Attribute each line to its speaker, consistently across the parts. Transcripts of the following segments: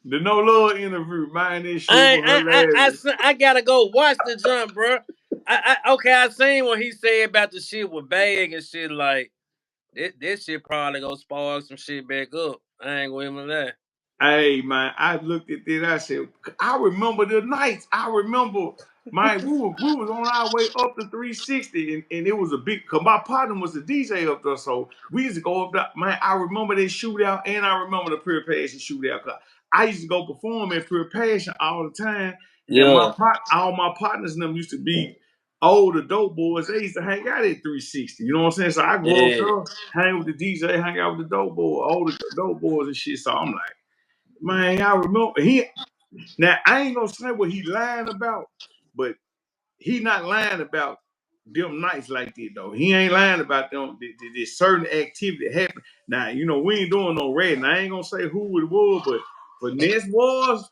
Speaker 1: The No Love interview, man, this shit was hilarious.
Speaker 2: I gotta go watch the jump, bro. Okay, I seen what he said about the shit with Bag and shit. Like this shit probably gonna spark some shit back up. I ain't going with that.
Speaker 1: Hey man, I looked at this. I said, I remember the nights. I remember, man, we was on our way up to 360, and it was a big. Cause my partner was the DJ up there, so we used to go up there. Man, I remember this shootout, and I remember the Pure Passion shootout. Cause I used to go perform at Pure Passion all the time, and
Speaker 2: Yeah,
Speaker 1: all my partners and them used to be older dope boys. They used to hang out at 360. You know what I'm saying? So I go up
Speaker 2: yeah,
Speaker 1: there, hang with the DJ, hang out with the dope boy, older dope boys and shit. So I'm like. Man, I remember he. Now I ain't gonna say what he lying about, but he not lying about them nights like that though. He ain't lying about them. This certain activity happened. Now you know we ain't doing no red. And I ain't gonna say who it was, but Finesse was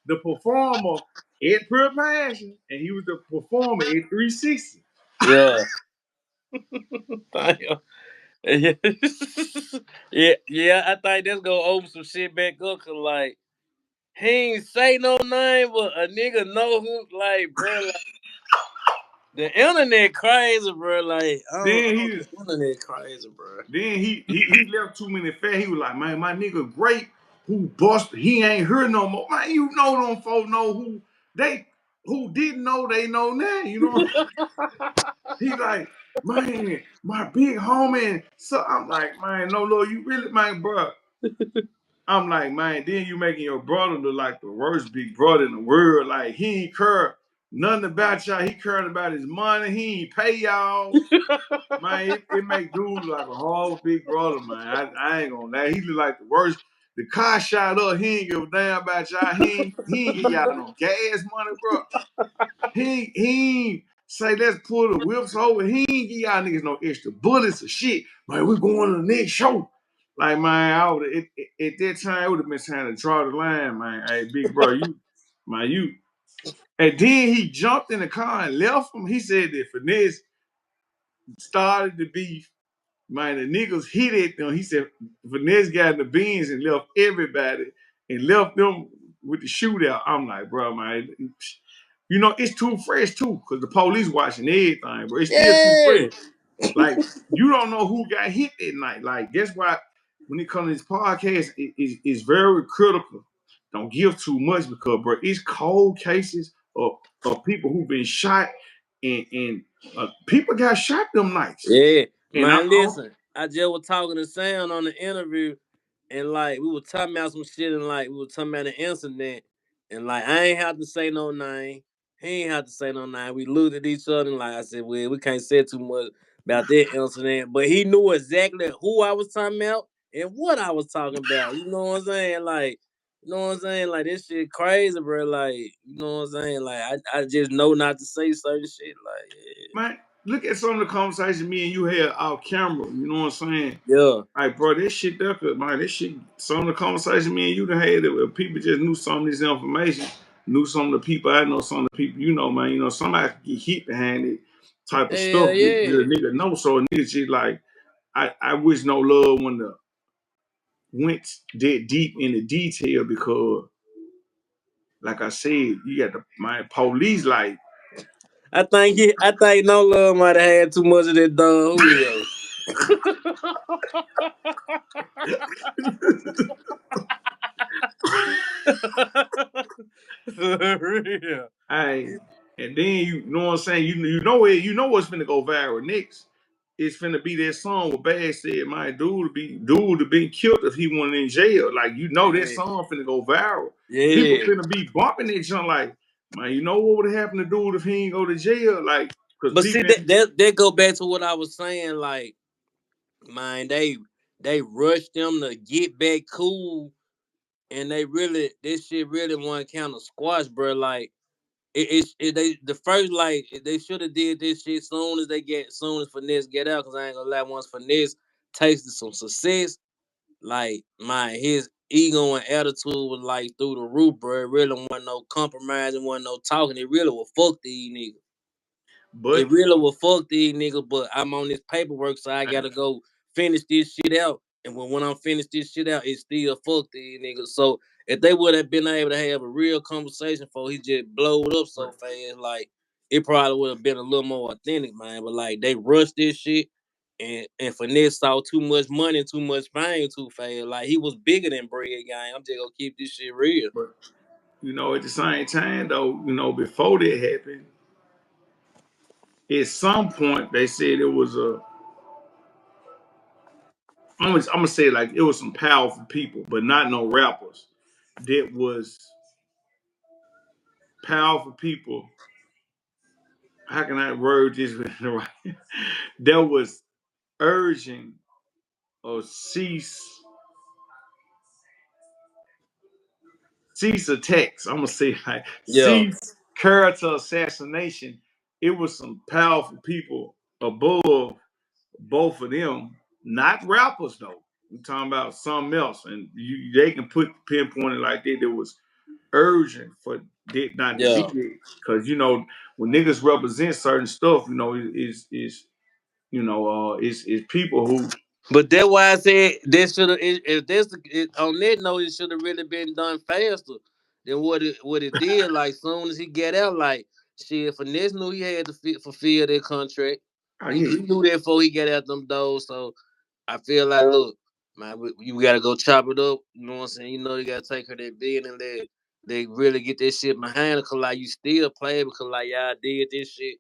Speaker 1: the performer at Pure Passion, and he was the performer at 360.
Speaker 2: yeah. yeah, yeah. I think that's gonna open some shit back up. Cause like he ain't say no name, but a nigga know who. Like, bro, like, the internet crazy, bro. Like,
Speaker 1: Then
Speaker 2: the
Speaker 1: he
Speaker 2: internet crazy, bro.
Speaker 1: Then he left too many fat. He was like, man, my nigga great who bust. He ain't here no more. Man, you know them folks know who didn't know they know now. You know, he like, man, my big homie. So I'm like, man, no Lord, you really, man, bro. I'm like, man, then you making your brother look like the worst big brother in the world. Like he ain't care nothing about y'all. He caring about his money. He ain't pay y'all. Man, it make dude like a whole big brother, man. I ain't gonna lie. He look like the worst. The car shot up. He ain't give a damn about y'all. He ain't give y'all no gas money, bro. He ain't say let's pull the whips over. He ain't give y'all niggas no extra bullets or shit. Man, we going to the next show. Like, man, at that time, it would have been trying to draw the line, man. Hey, big bro, you. And then he jumped in the car and left him. He said that Finesse started the beef. Man, the niggas hit it. He said Finesse got in the beans and left everybody and left them with the shootout. I'm like, bro, man, you know, it's too fresh too, because the police watching everything, bro. It's still too
Speaker 2: Yeah.
Speaker 1: fresh. Like, you don't know who got hit that night. Like, that's why when it comes to this podcast, it's very critical. Don't give too much because, bro, it's cold cases of people who've been shot and people got shot them nights.
Speaker 2: Yeah,
Speaker 1: And
Speaker 2: man. Listen, I just was talking to Sam on the interview, and like we were talking about some shit, and like we were talking about an incident, and like I ain't have to say no name. He ain't have to say no name. We looked at each other, and like I said, well, we can't say too much about that incident, but he knew exactly who I was talking about and what I was talking about. You know what I'm saying? Like, you know what I'm saying? Like this shit crazy, bro. Like, you know what I'm saying? Like I just know not to say certain shit. Like,
Speaker 1: man, look at some of the conversations me and you had off camera. You know what I'm saying?
Speaker 2: yeah.
Speaker 1: Like, bro, this shit there could, man, this shit, some of the conversations me and you done had that people just knew some of this information, knew some of the people I know, some of the people you know, man. You know, somebody could get hit behind it type of
Speaker 2: Hell
Speaker 1: stuff that
Speaker 2: yeah.
Speaker 1: a nigga know. So a nigga just like, I wish no love when the went that deep into detail because, like I said, you got the my police like.
Speaker 2: I think No Love might have had too much of that Don Julio. For real.
Speaker 1: Hey, and then you know what I'm saying. You know what's finna go viral next. It's finna be that song where Bad said, "My dude to be killed if he went in jail." Like you know that
Speaker 2: Yeah.
Speaker 1: song finna go viral. People
Speaker 2: Yeah.
Speaker 1: finna be bumping that junk like, man, you know what would have happened to dude if he ain't go to jail? Like, cause
Speaker 2: But see
Speaker 1: people,
Speaker 2: that go back to what I was saying, like, man, they rushed them to get back cool, and they really this shit really wasn't kind of squash, bro. Like they the first, like they should have did this shit soon as Finesse get out, cause I ain't gonna lie, once Finesse tasted some success, like my his ego and attitude was like through the roof, bro. It really wasn't no compromising, wasn't no talking. It really was fuck these niggas. It
Speaker 1: but
Speaker 2: really was fuck these niggas, but I'm on this paperwork, so I gotta go finish this shit out. And when I'm finished this shit out, it's still fuck these niggas. So if they would have been able to have a real conversation before he just blowed up so fast, like it probably would have been a little more authentic, man. But like they rushed this shit, and Finesse saw too much money, too much fame, too fast. Like he was bigger than Bread Gang. I'm just gonna keep this shit real.
Speaker 1: But you know, at the same time though, you know, before that happened, at some point they said it was a. I'm gonna say like it was some powerful people, but not no rappers. That was powerful people. How can I word this right? That was urging or cease attacks. I'm gonna say like
Speaker 2: Yeah,
Speaker 1: cease character assassination. It was some powerful people above both of them, not rappers though. We're talking about something else, and they can pinpoint it like that. There was urgent for that not to be
Speaker 2: yeah.
Speaker 1: there, because you know when niggas represent certain stuff, you know is is people who
Speaker 2: But that's why I said that should have. If on that note, it should have really been done faster than what it did. Like soon as he get out, like shit, Finesse knew he had to fulfill that contract.
Speaker 1: oh
Speaker 2: He
Speaker 1: yeah.
Speaker 2: knew that before he got out them doors. So I feel like, look, man, you gotta go chop it up. You know what I'm saying? You know you gotta take her that bid and let they really get that shit behind her. Cause like you still play because like y'all did this shit